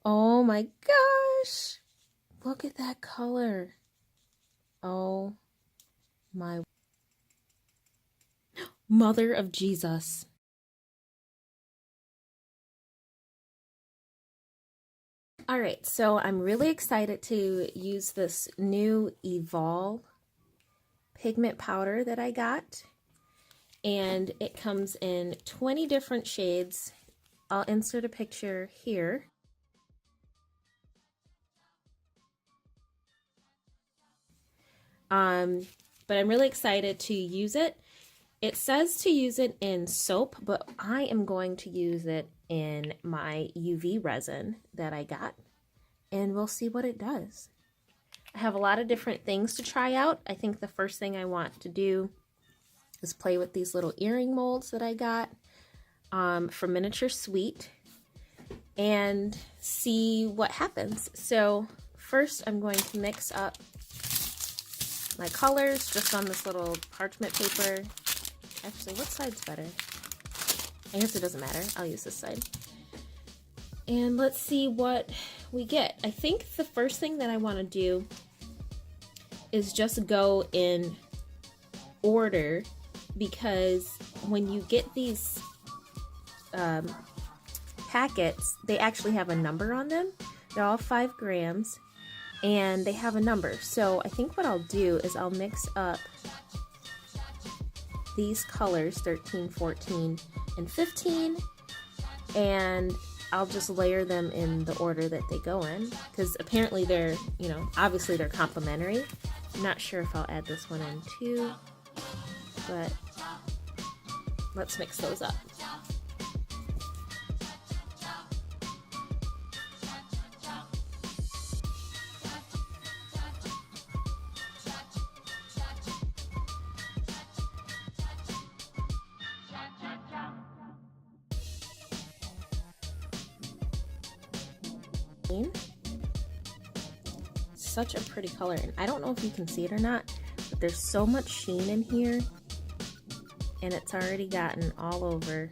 Oh my gosh. Look at that color. Oh my mother of Jesus. All right, so I'm really excited to use this new Evol pigment powder that I got. And it comes in 20 different shades. I'll insert a picture here. But I'm really excited to use it. It says to use it in soap, but I am going to use it in my UV resin that I got, and we'll see what it does. I have a lot of different things to try out. I think the first thing I want to do is play with these little earring molds that I got from Miniature Sweet and see what happens. So first I'm going to mix up my colors just on this little parchment paper. Actually, what side's better? I guess it doesn't matter. I'll use this side. And let's see what we get. I think the first thing that I want to do is just go in order, because when you get these packets, they actually have a number on them. They're all 5 grams and they have a number. So I think what I'll do is I'll mix up these colors, 13, 14, and 15, and I'll just layer them in the order that they go in, because apparently they're, obviously they're complementary. I'm not sure if I'll add this one in too, but let's mix those up. Such a pretty color, and I don't know if you can see it or not, but there's so much sheen in here, and it's already gotten all over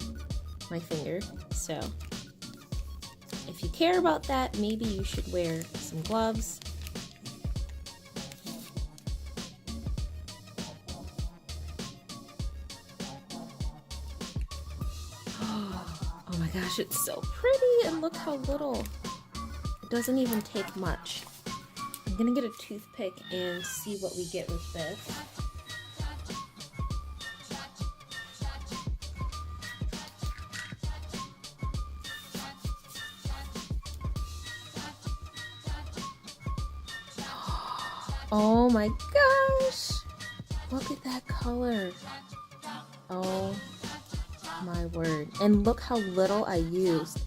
my finger. So if you care about that, maybe you should wear some gloves. Oh my gosh, it's so pretty, and look how little. It doesn't even take much. I'm gonna get a toothpick and see what we get with this. Oh my gosh! Look at that color. Oh my word. And look how little I used.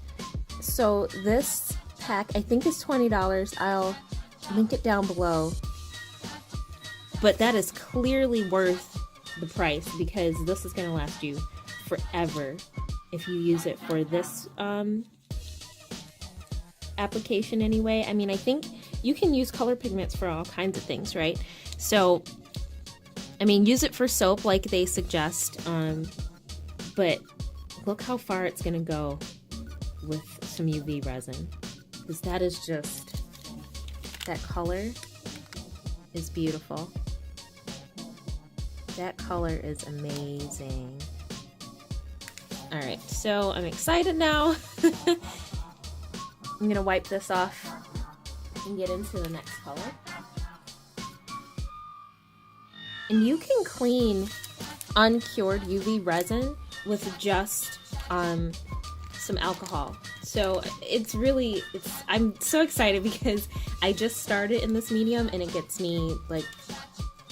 So this pack, I think, is $20. I'll link it down below. But that is clearly worth the price, because this is going to last you forever if you use it for this application anyway. I mean, I think you can use color pigments for all kinds of things, right? So, I mean, use it for soap like they suggest, but look how far it's going to go with some UV resin, because that is just, that color is beautiful. That color is amazing. All right, so I'm excited now. I'm gonna wipe this off and get into the next color. And you can clean uncured UV resin with just some alcohol. So I'm so excited, because I just started in this medium and it gets me like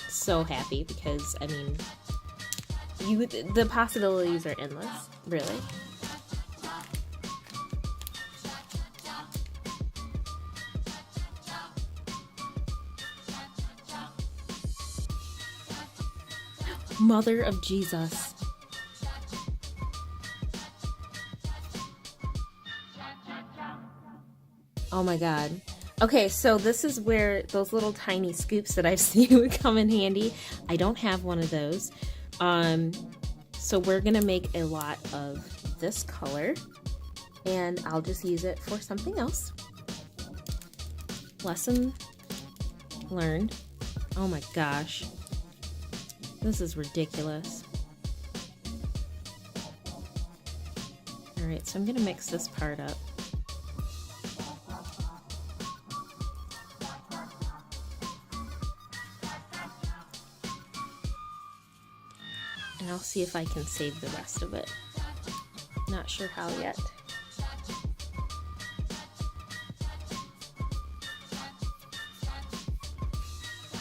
so happy, because I mean, the possibilities are endless, really. Mother of Jesus. Oh my god. Okay, so this is where those little tiny scoops that I've seen would come in handy. I don't have one of those. So we're gonna make a lot of this color, and I'll just use it for something else. Lesson learned. Oh my gosh. This is ridiculous. Alright, so I'm gonna mix this part up. And I'll see if I can save the rest of it. Not sure how yet.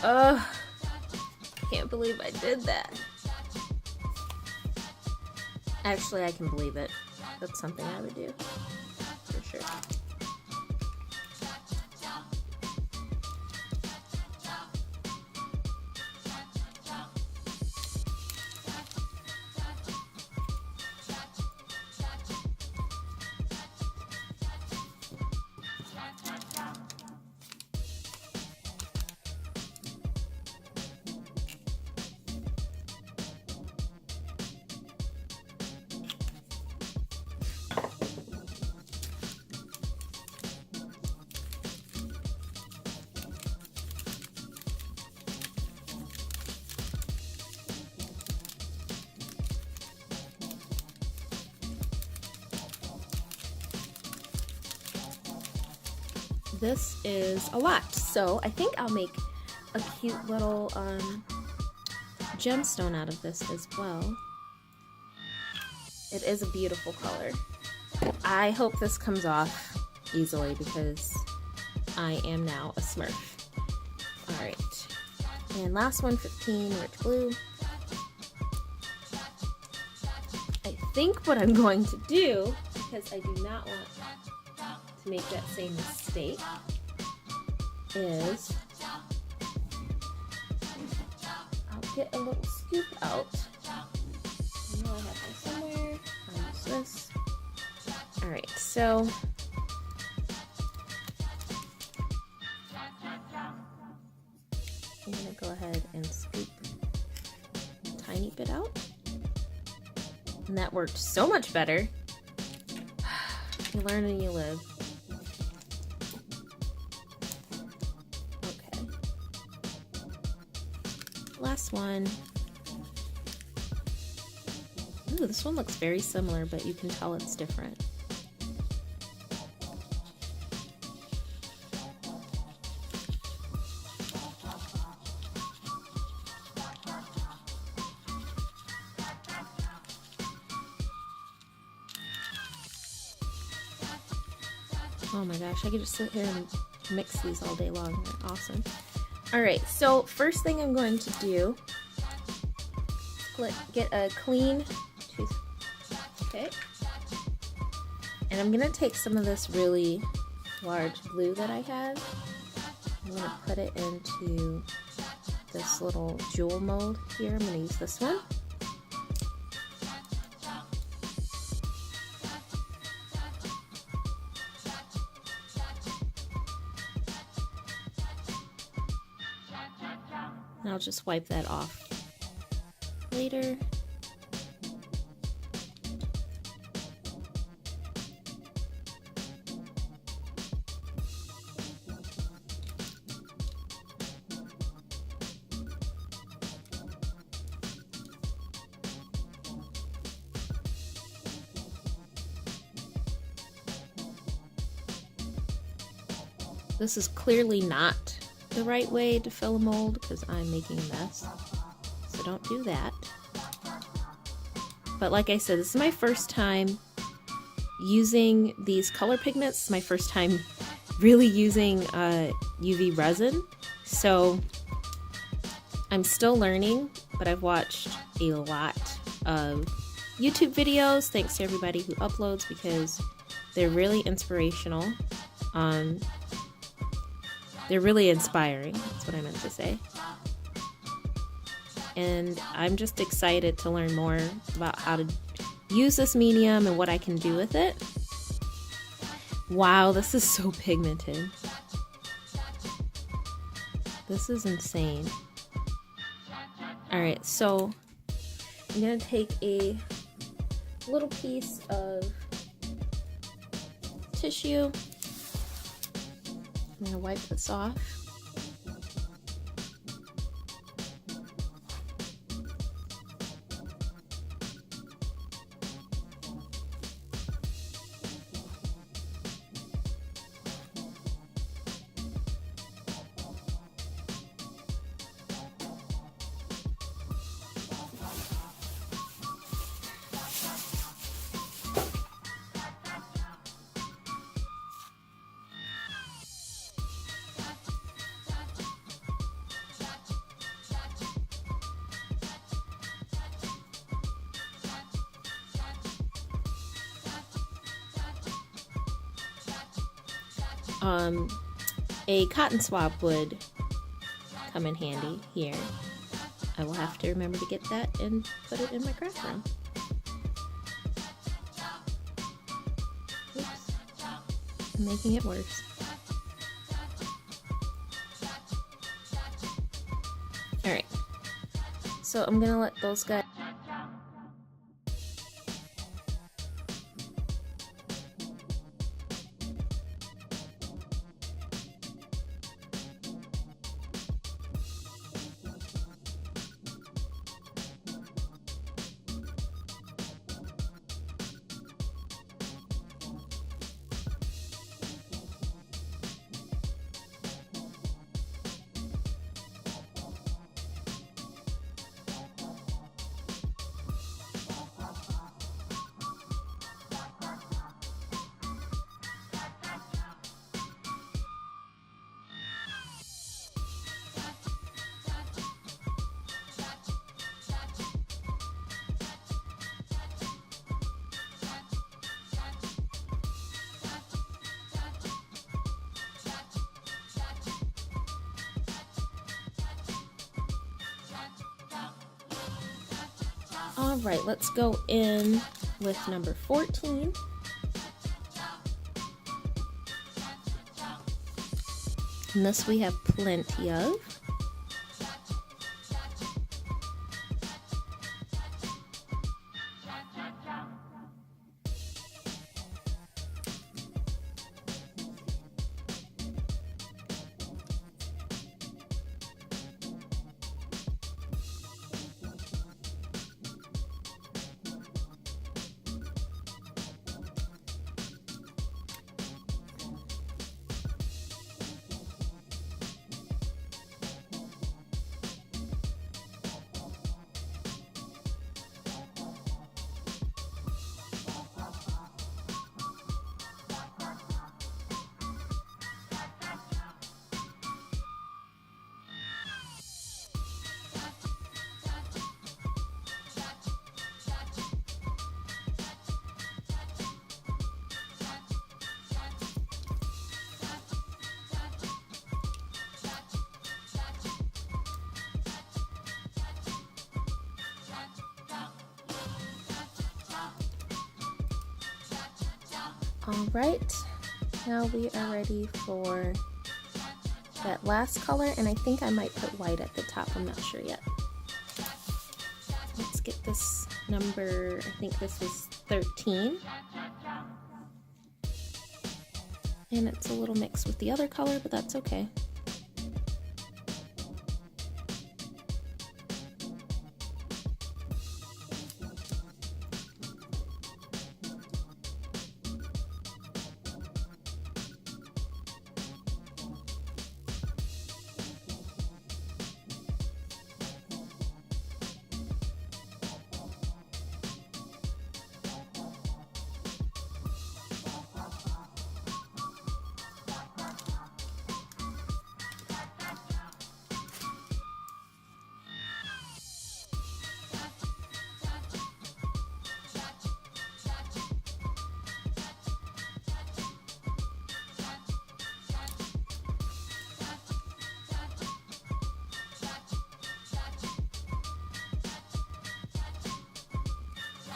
Ugh, can't believe I did that. Actually, I can believe it. That's something I would do, for sure. This is a lot, so I think I'll make a cute little gemstone out of this as well. It is a beautiful color. I hope this comes off easily because I am now a Smurf. Alright, and last one, 15, rich blue. I think what I'm going to do, because I do not want to make that same mistake, is I'll get a little scoop out. I know I have one somewhere. I'll use this. Alright, so I'm going to go ahead and scoop a tiny bit out. And that worked so much better. You learn and you live. Okay. Last one. Ooh, this one looks very similar, but you can tell it's different. Oh my gosh, I could just sit here and mix these all day long. They're awesome. Alright, so first thing I'm going to do is get a clean toothpick. And I'm going to take some of this really large glue that I have. I'm going to put it into this little jewel mold here. I'm going to use this one. And I'll just wipe that off later. This is clearly not the right way to fill a mold because I'm making a mess, so don't do that. But like I said, this is my first time using these color pigments. It's my first time really using UV resin, so I'm still learning, but I've watched a lot of YouTube videos. Thanks to everybody who uploads because they're really inspirational. They're really inspiring, that's what I meant to say. And I'm just excited to learn more about how to use this medium and what I can do with it. Wow, this is so pigmented. This is insane. Alright, so I'm gonna take a little piece of tissue. I'm going to wipe this off. A cotton swab would come in handy here. I will have to remember to get that and put it in my craft room. Oops. I'm making it worse. Alright, so I'm gonna let those guys. All right, let's go in with number 14. And this we have plenty of. All right, now we are ready for that last color, and I think I might put white at the top, I'm not sure yet. Let's get this number, I think this was 13. And it's a little mixed with the other color, but that's okay.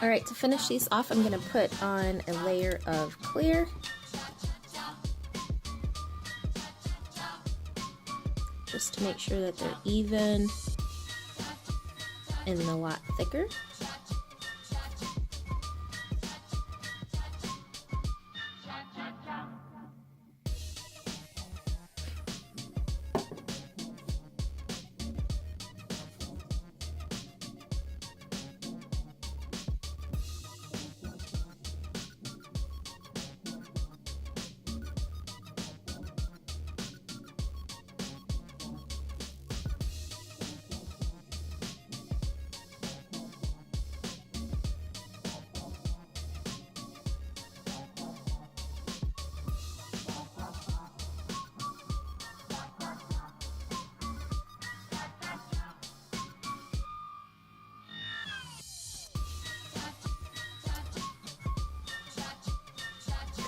All right, to finish these off, I'm gonna put on a layer of clear. Just to make sure that they're even and a lot thicker.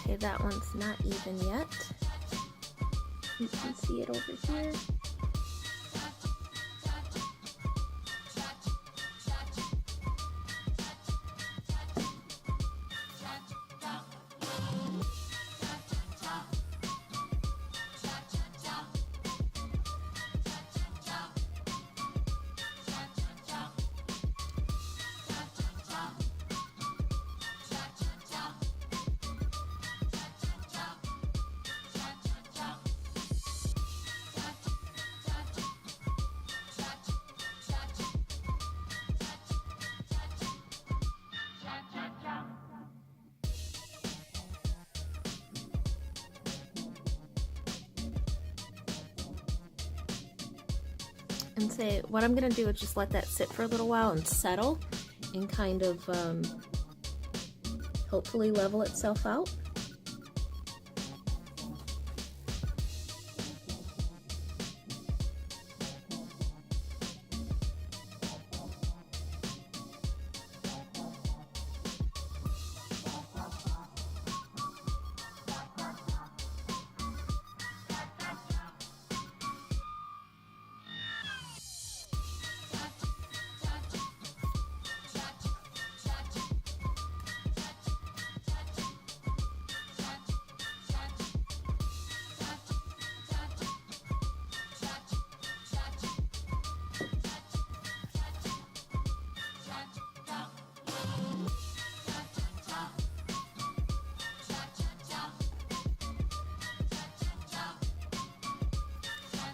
Okay, that one's not even yet. You can see it over here. And say what I'm gonna do is just let that sit for a little while and settle and kind of hopefully level itself out.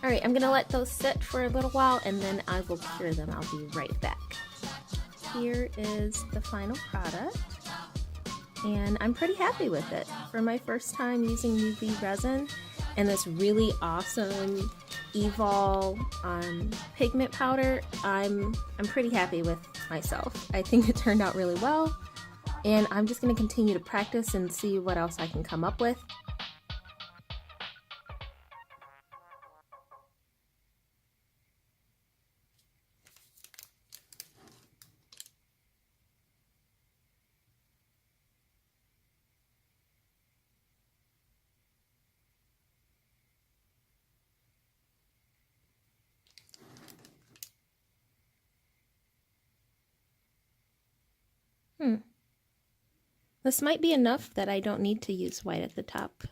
All right, I'm gonna let those sit for a little while and then I will cure them. I'll be right back. Here is the final product and I'm pretty happy with it. For my first time using UV resin and this really awesome Evol pigment powder, I'm pretty happy with myself. I think it turned out really well and I'm just gonna continue to practice and see what else I can come up with. This might be enough that I don't need to use white at the top.